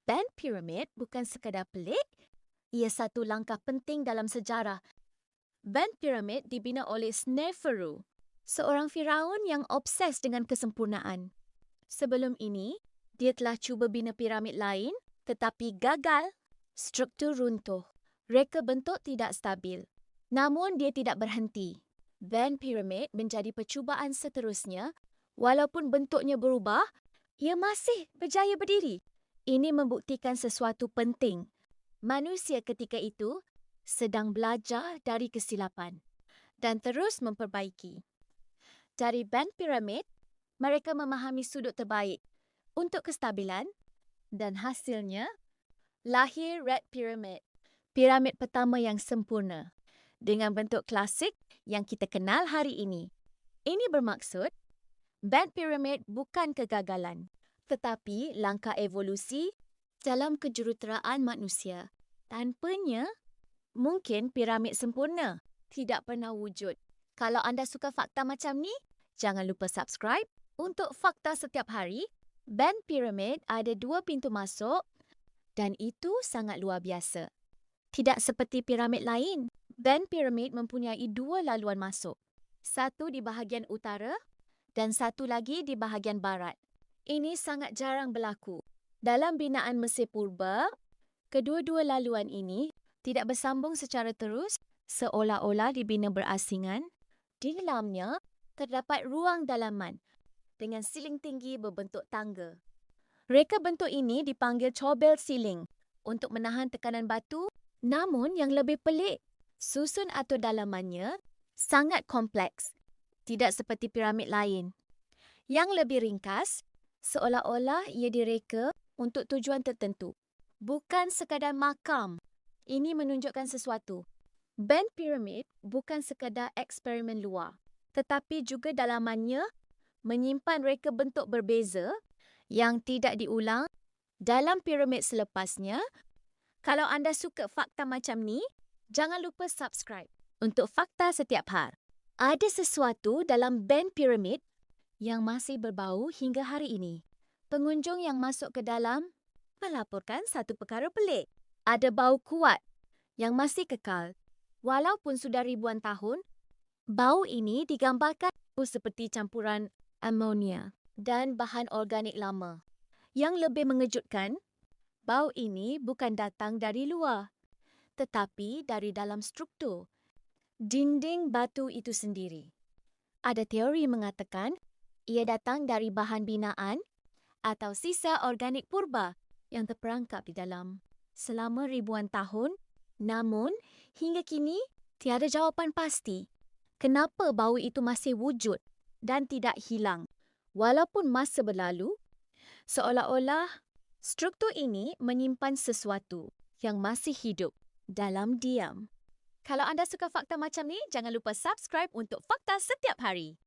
Band piramid bukan sekadar pelik, ia satu langkah penting dalam sejarah. Band piramid dibina oleh Sneferu, seorang Firaun yang obses dengan kesempurnaan. Sebelum ini, dia telah cuba bina piramid lain tetapi gagal. Struktur runtuh, reka bentuk tidak stabil. Namun dia tidak berhenti. Band piramid menjadi percubaan seterusnya. Walaupun bentuknya berubah, ia masih berjaya berdiri. Ini membuktikan sesuatu penting. Manusia ketika itu sedang belajar dari kesilapan dan terus memperbaiki. Dari band piramid, mereka memahami sudut terbaik untuk kestabilan dan hasilnya lahir Red Pyramid, piramid pertama yang sempurna dengan bentuk klasik yang kita kenal hari ini. Ini bermaksud band piramid bukan kegagalan, tetapi langkah evolusi dalam kejuruteraan manusia. Tanpanya, mungkin piramid sempurna tidak pernah wujud. Kalau anda suka fakta macam ni, jangan lupa subscribe. Untuk fakta setiap hari, band piramid ada 2 pintu masuk dan itu sangat luar biasa. Tidak seperti piramid lain, band piramid mempunyai 2 laluan masuk. Satu di bahagian utara dan satu lagi di bahagian barat. Ini sangat jarang berlaku. Dalam binaan Mesir Purba, kedua-dua laluan ini tidak bersambung secara terus seolah-olah dibina berasingan. Di dalamnya terdapat ruang dalaman dengan siling tinggi berbentuk tangga. Reka bentuk ini dipanggil cobel ceiling untuk menahan tekanan batu. Namun yang lebih pelik, susun atau dalamannya sangat kompleks. Tidak seperti piramid lain. Yang lebih ringkas, seolah-olah ia direka untuk tujuan tertentu. Bukan sekadar makam. Ini menunjukkan sesuatu. Band piramid bukan sekadar eksperimen luar, tetapi juga dalamannya menyimpan reka bentuk berbeza yang tidak diulang dalam piramid selepasnya. Kalau anda suka fakta macam ni, jangan lupa subscribe untuk fakta setiap hari. Ada sesuatu dalam band piramid yang masih berbau hingga hari ini. Pengunjung yang masuk ke dalam melaporkan satu perkara pelik. Ada bau kuat yang masih kekal. Walaupun sudah ribuan tahun, bau ini digambarkan seperti campuran amonia dan bahan organik lama. Yang lebih mengejutkan, bau ini bukan datang dari luar, tetapi dari dalam struktur dinding batu itu sendiri. Ada teori mengatakan ia datang dari bahan binaan atau sisa organik purba yang terperangkap di dalam selama ribuan tahun. Namun, hingga kini tiada jawapan pasti kenapa bau itu masih wujud dan tidak hilang. Walaupun masa berlalu, seolah-olah struktur ini menyimpan sesuatu yang masih hidup dalam diam. Kalau anda suka fakta macam ni, jangan lupa subscribe untuk fakta setiap hari.